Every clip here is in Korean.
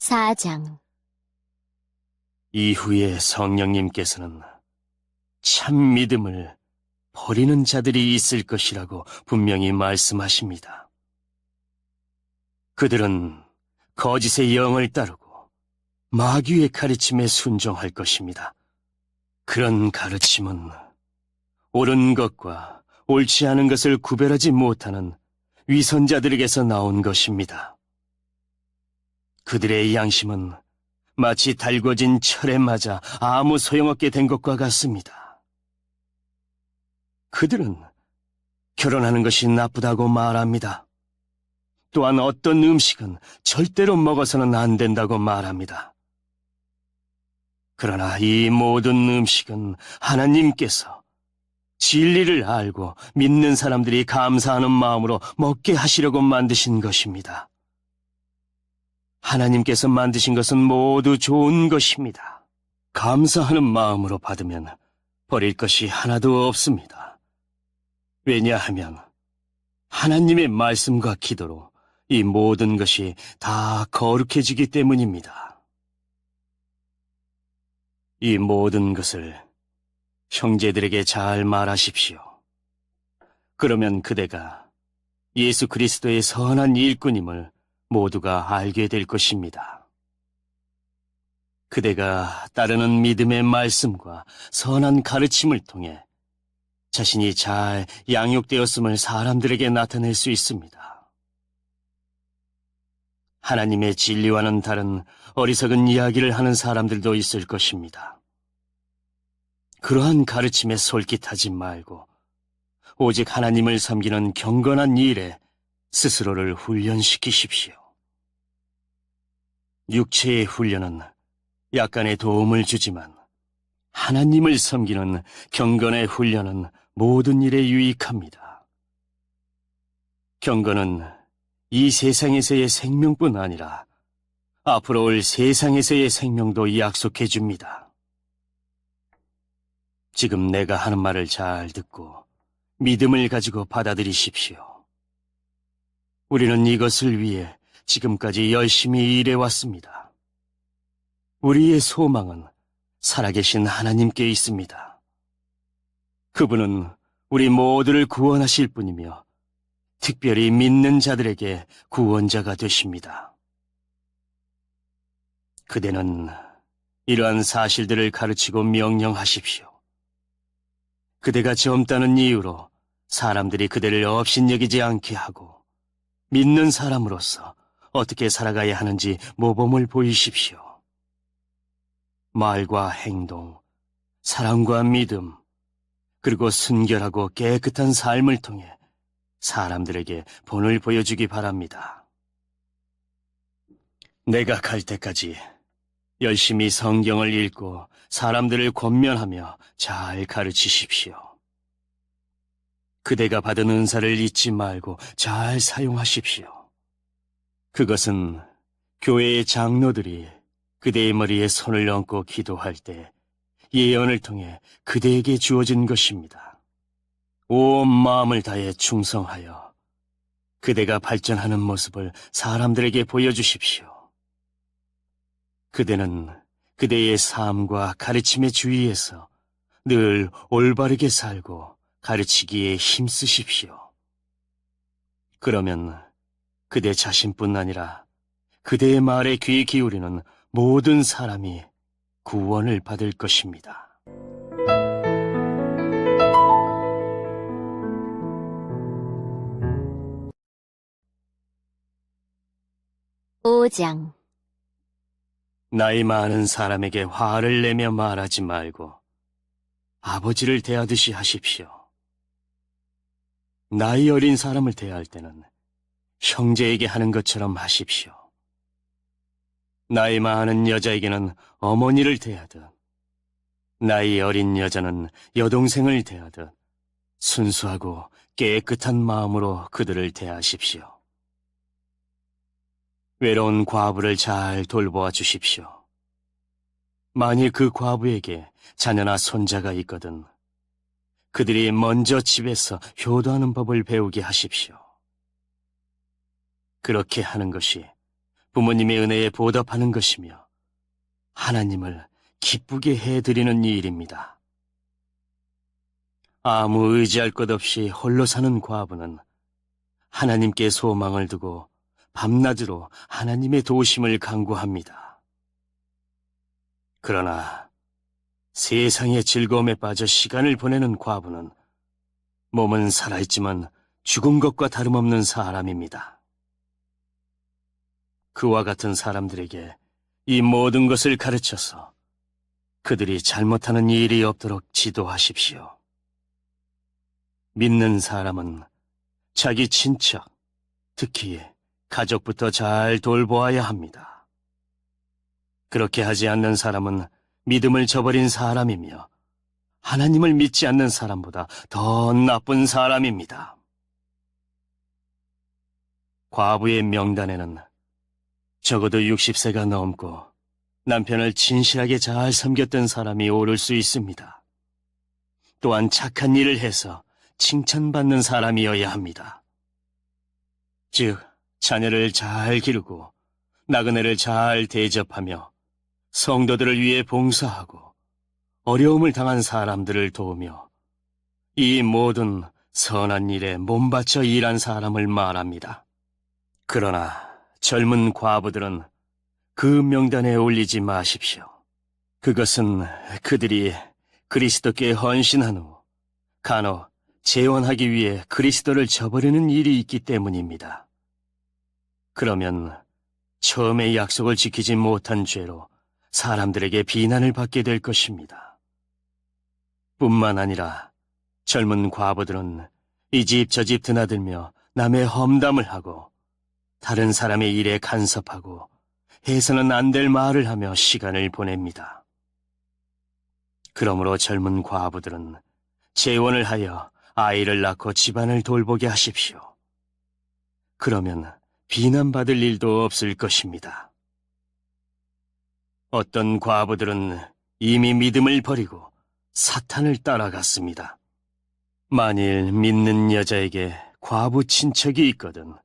4장. 이후에 성령님께서는 참 믿음을 버리는 자들이 있을 것이라고 분명히 말씀하십니다. 그들은 거짓의 영을 따르고 마귀의 가르침에 순종할 것입니다. 그런 가르침은 옳은 것과 옳지 않은 것을 구별하지 못하는 위선자들에게서 나온 것입니다. 그들의 양심은 마치 달궈진 철에 맞아 아무 소용없게 된 것과 같습니다. 그들은 결혼하는 것이 나쁘다고 말합니다. 또한 어떤 음식은 절대로 먹어서는 안 된다고 말합니다. 그러나 이 모든 음식은 하나님께서 진리를 알고 믿는 사람들이 감사하는 마음으로 먹게 하시려고 만드신 것입니다. 하나님께서 만드신 것은 모두 좋은 것입니다. 감사하는 마음으로 받으면 버릴 것이 하나도 없습니다. 왜냐하면 하나님의 말씀과 기도로 이 모든 것이 다 거룩해지기 때문입니다. 이 모든 것을 형제들에게 잘 말하십시오. 그러면 그대가 예수 그리스도의 선한 일꾼임을 모두가 알게 될 것입니다. 그대가 따르는 믿음의 말씀과 선한 가르침을 통해 자신이 잘 양육되었음을 사람들에게 나타낼 수 있습니다. 하나님의 진리와는 다른 어리석은 이야기를 하는 사람들도 있을 것입니다. 그러한 가르침에 솔깃하지 말고 오직 하나님을 섬기는 경건한 일에 스스로를 훈련시키십시오. 육체의 훈련은 약간의 도움을 주지만 하나님을 섬기는 경건의 훈련은 모든 일에 유익합니다. 경건은 이 세상에서의 생명뿐 아니라 앞으로 올 세상에서의 생명도 약속해 줍니다. 지금 내가 하는 말을 잘 듣고 믿음을 가지고 받아들이십시오. 우리는 이것을 위해 지금까지 열심히 일해왔습니다. 우리의 소망은 살아계신 하나님께 있습니다. 그분은 우리 모두를 구원하실 분이며 특별히 믿는 자들에게 구원자가 되십니다. 그대는 이러한 사실들을 가르치고 명령하십시오. 그대가 젊다는 이유로 사람들이 그대를 업신여기지 않게 하고 믿는 사람으로서 어떻게 살아가야 하는지 모범을 보이십시오. 말과 행동, 사랑과 믿음, 그리고 순결하고 깨끗한 삶을 통해 사람들에게 본을 보여주기 바랍니다. 내가 갈 때까지 열심히 성경을 읽고 사람들을 권면하며 잘 가르치십시오. 그대가 받은 은사를 잊지 말고 잘 사용하십시오. 그것은 교회의 장로들이 그대의 머리에 손을 얹고 기도할 때 예언을 통해 그대에게 주어진 것입니다. 온 마음을 다해 충성하여 그대가 발전하는 모습을 사람들에게 보여주십시오. 그대는 그대의 삶과 가르침의 주위에서 늘 올바르게 살고 가르치기에 힘쓰십시오. 그러면 그대 자신뿐 아니라 그대의 말에 귀 기울이는 모든 사람이 구원을 받을 것입니다. 오장. 나이 많은 사람에게 화를 내며 말하지 말고 아버지를 대하듯이 하십시오. 나이 어린 사람을 대할 때는 형제에게 하는 것처럼 하십시오. 나이 많은 여자에게는 어머니를 대하듯, 나이 어린 여자는 여동생을 대하듯 순수하고 깨끗한 마음으로 그들을 대하십시오. 외로운 과부를 잘 돌보아 주십시오. 만일 그 과부에게 자녀나 손자가 있거든 그들이 먼저 집에서 효도하는 법을 배우게 하십시오. 그렇게 하는 것이 부모님의 은혜에 보답하는 것이며 하나님을 기쁘게 해드리는 일입니다. 아무 의지할 것 없이 홀로 사는 과부는 하나님께 소망을 두고 밤낮으로 하나님의 도우심을 간구합니다. 그러나 세상의 즐거움에 빠져 시간을 보내는 과부는 몸은 살아있지만 죽은 것과 다름없는 사람입니다. 그와 같은 사람들에게 이 모든 것을 가르쳐서 그들이 잘못하는 일이 없도록 지도하십시오. 믿는 사람은 자기 친척, 특히 가족부터 잘 돌보아야 합니다. 그렇게 하지 않는 사람은 믿음을 저버린 사람이며 하나님을 믿지 않는 사람보다 더 나쁜 사람입니다. 과부의 명단에는 적어도 60세가 넘고 남편을 진실하게 잘 섬겼던 사람이 오를 수 있습니다. 또한 착한 일을 해서 칭찬받는 사람이어야 합니다. 즉, 자녀를 잘 기르고 나그네를 잘 대접하며 성도들을 위해 봉사하고 어려움을 당한 사람들을 도우며 이 모든 선한 일에 몸바쳐 일한 사람을 말합니다. 그러나 젊은 과부들은 그 명단에 올리지 마십시오. 그것은 그들이 그리스도께 헌신한 후 간혹 재혼하기 위해 그리스도를 저버리는 일이 있기 때문입니다. 그러면 처음에 약속을 지키지 못한 죄로 사람들에게 비난을 받게 될 것입니다. 뿐만 아니라 젊은 과부들은 이 집 저 집 드나들며 남의 험담을 하고 다른 사람의 일에 간섭하고 해서는 안 될 말을 하며 시간을 보냅니다. 그러므로 젊은 과부들은 재혼을 하여 아이를 낳고 집안을 돌보게 하십시오. 그러면 비난받을 일도 없을 것입니다. 어떤 과부들은 이미 믿음을 버리고 사탄을 따라갔습니다. 만일 믿는 여자에게 과부 친척이 있거든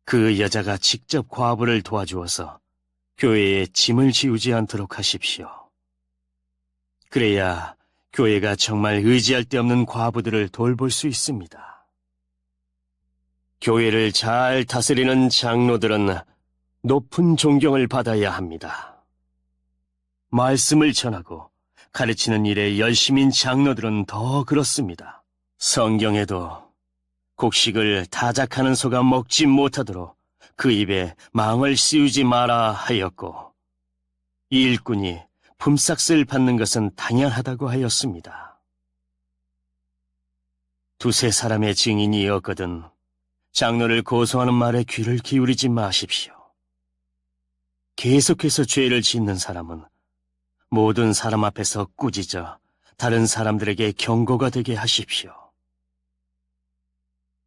그 여자가 직접 과부를 도와주어서 교회에 짐을 지우지 않도록 하십시오. 그래야 교회가 정말 의지할 데 없는 과부들을 돌볼 수 있습니다. 교회를 잘 다스리는 장로들은 높은 존경을 받아야 합니다. 말씀을 전하고 가르치는 일에 열심인 장로들은 더 그렇습니다. 성경에도 곡식을 타작하는 소가 먹지 못하도록 그 입에 망을 씌우지 마라 하였고 일꾼이 품삯을 받는 것은 당연하다고 하였습니다. 두세 사람의 증인이었거든 장로를 고소하는 말에 귀를 기울이지 마십시오. 계속해서 죄를 짓는 사람은 모든 사람 앞에서 꾸짖어 다른 사람들에게 경고가 되게 하십시오.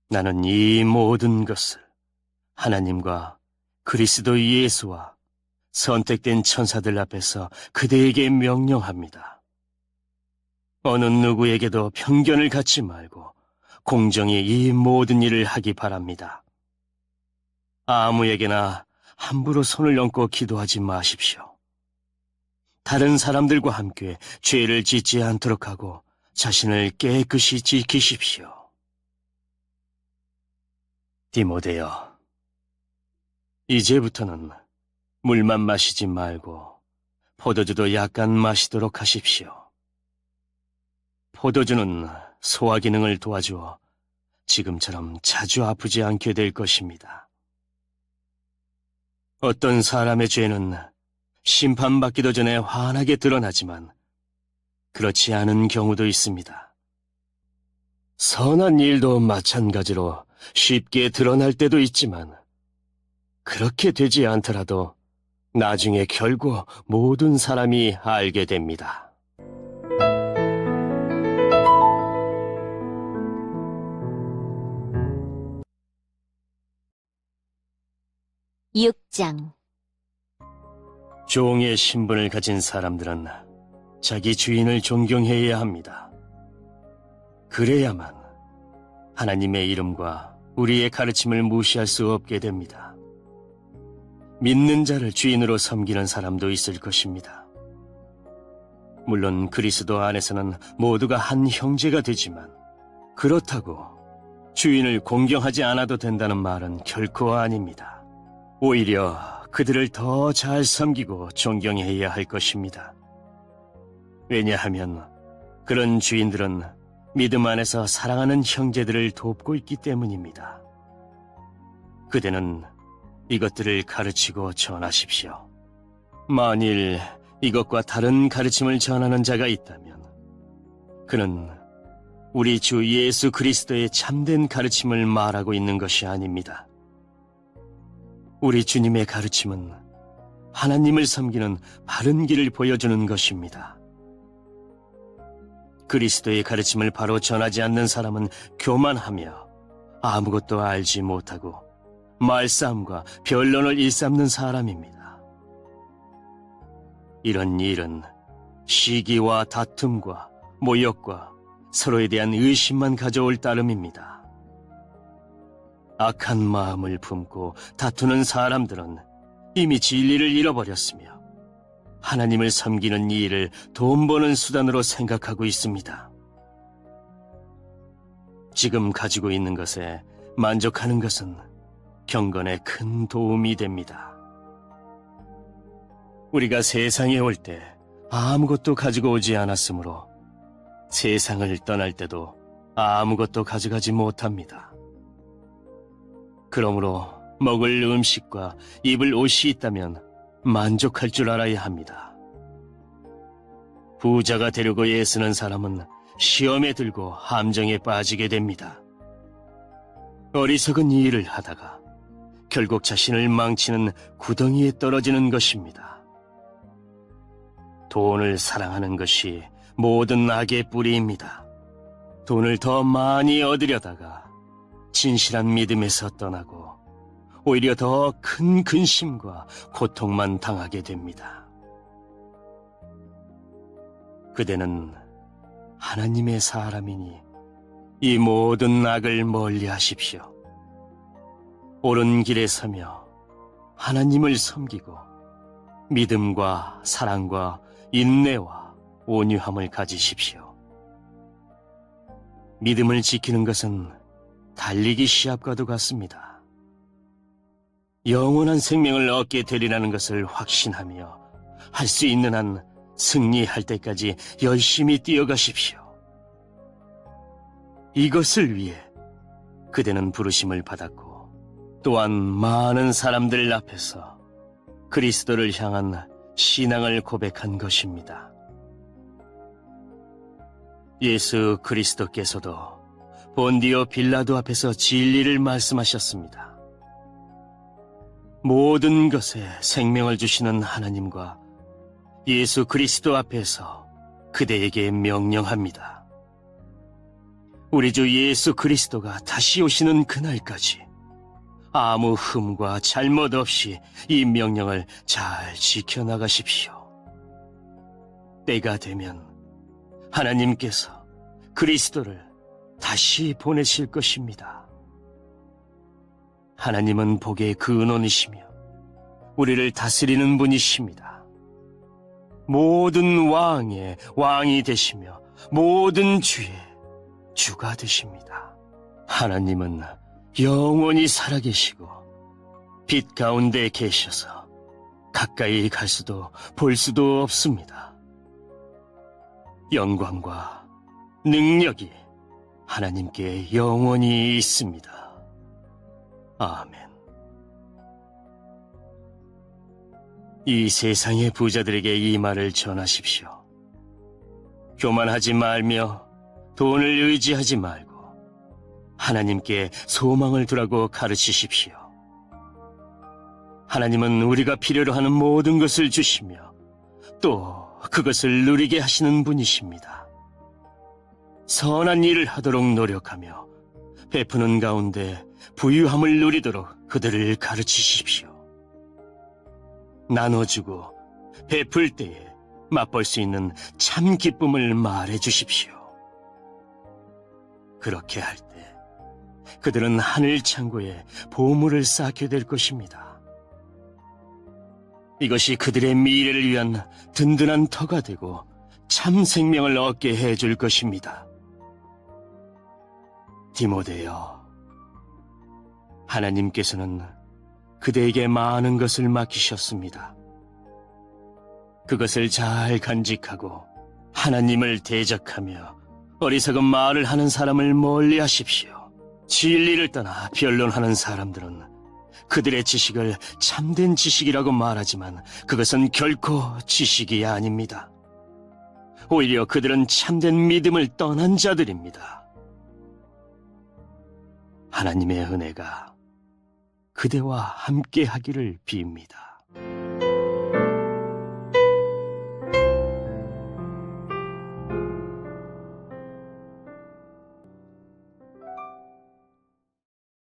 나는 이 모든 것을 하나님과 그리스도 예수와 선택된 천사들 앞에서 그대에게 명령합니다. 어느 누구에게도 편견을 갖지 말고 공정히 이 모든 일을 하기 바랍니다. 아무에게나 함부로 손을 얹고 기도하지 마십시오. 다른 사람들과 함께 죄를 짓지 않도록 하고 자신을 깨끗이 지키십시오. 디모데여, 이제부터는 물만 마시지 말고 포도주도 약간 마시도록 하십시오. 포도주는 소화 기능을 도와주어 지금처럼 자주 아프지 않게 될 것입니다. 어떤 사람의 죄는 심판받기도 전에 환하게 드러나지만 그렇지 않은 경우도 있습니다. 선한 일도 마찬가지로 쉽게 드러날 때도 있지만 그렇게 되지 않더라도 나중에 결국 모든 사람이 알게 됩니다. (6장) 종의 신분을 가진 사람들은 자기 주인을 존경해야 합니다. 그래야만 하나님의 이름과 우리의 가르침을 무시할 수 없게 됩니다. 믿는 자를 주인으로 섬기는 사람도 있을 것입니다. 물론 그리스도 안에서는 모두가 한 형제가 되지만 그렇다고 주인을 공경하지 않아도 된다는 말은 결코 아닙니다. 오히려 그들을 더 잘 섬기고 존경해야 할 것입니다. 왜냐하면 그런 주인들은 믿음 안에서 사랑하는 형제들을 돕고 있기 때문입니다. 그대는 이것들을 가르치고 전하십시오. 만일 이것과 다른 가르침을 전하는 자가 있다면 그는 우리 주 예수 그리스도의 참된 가르침을 말하고 있는 것이 아닙니다. 우리 주님의 가르침은 하나님을 섬기는 바른 길을 보여주는 것입니다. 그리스도의 가르침을 바로 전하지 않는 사람은 교만하며 아무것도 알지 못하고 말싸움과 변론을 일삼는 사람입니다. 이런 일은 시기와 다툼과 모욕과 서로에 대한 의심만 가져올 따름입니다. 악한 마음을 품고 다투는 사람들은 이미 진리를 잃어버렸으며 하나님을 섬기는 이 일을 돈 버는 수단으로 생각하고 있습니다. 지금 가지고 있는 것에 만족하는 것은 경건에 큰 도움이 됩니다. 우리가 세상에 올 때 아무것도 가지고 오지 않았으므로 세상을 떠날 때도 아무것도 가져가지 못합니다. 그러므로 먹을 음식과 입을 옷이 있다면 만족할 줄 알아야 합니다. 부자가 되려고 애쓰는 사람은 시험에 들고 함정에 빠지게 됩니다. 어리석은 일을 하다가 결국 자신을 망치는 구덩이에 떨어지는 것입니다. 돈을 사랑하는 것이 모든 악의 뿌리입니다. 돈을 더 많이 얻으려다가 진실한 믿음에서 떠나고 오히려 더 큰 근심과 고통만 당하게 됩니다. 그대는 하나님의 사람이니 이 모든 악을 멀리 하십시오. 옳은 길에 서며 하나님을 섬기고 믿음과 사랑과 인내와 온유함을 가지십시오. 믿음을 지키는 것은 달리기 시합과도 같습니다. 영원한 생명을 얻게 되리라는 것을 확신하며 할 수 있는 한 승리할 때까지 열심히 뛰어가십시오. 이것을 위해 그대는 부르심을 받았고 또한 많은 사람들 앞에서 그리스도를 향한 신앙을 고백한 것입니다. 예수 그리스도께서도 본디오 빌라도 앞에서 진리를 말씀하셨습니다. 모든 것에 생명을 주시는 하나님과 예수 그리스도 앞에서 그대에게 명령합니다. 우리 주 예수 그리스도가 다시 오시는 그날까지 아무 흠과 잘못 없이 이 명령을 잘 지켜나가십시오. 때가 되면 하나님께서 그리스도를 다시 보내실 것입니다. 하나님은 복의 근원이시며 우리를 다스리는 분이십니다. 모든 왕의 왕이 되시며 모든 주의 주가 되십니다. 하나님은 영원히 살아계시고 빛 가운데 계셔서 가까이 갈 수도 볼 수도 없습니다. 영광과 능력이 하나님께 영원히 있습니다. 아멘. 이 세상의 부자들에게 이 말을 전하십시오. 교만하지 말며 돈을 의지하지 말고 하나님께 소망을 두라고 가르치십시오. 하나님은 우리가 필요로 하는 모든 것을 주시며 또 그것을 누리게 하시는 분이십니다. 선한 일을 하도록 노력하며 베푸는 가운데 부유함을 누리도록 그들을 가르치십시오. 나눠주고 베풀 때에 맛볼 수 있는 참 기쁨을 말해주십시오. 그렇게 할 때 그들은 하늘 창고에 보물을 쌓게 될 것입니다. 이것이 그들의 미래를 위한 든든한 터가 되고 참 생명을 얻게 해줄 것입니다. 디모데여, 하나님께서는 그대에게 많은 것을 맡기셨습니다. 그것을 잘 간직하고 하나님을 대적하며 어리석은 말을 하는 사람을 멀리 하십시오. 진리를 떠나 변론하는 사람들은 그들의 지식을 참된 지식이라고 말하지만 그것은 결코 지식이 아닙니다. 오히려 그들은 참된 믿음을 떠난 자들입니다. 하나님의 은혜가 그대와 함께 하기를 빕니다.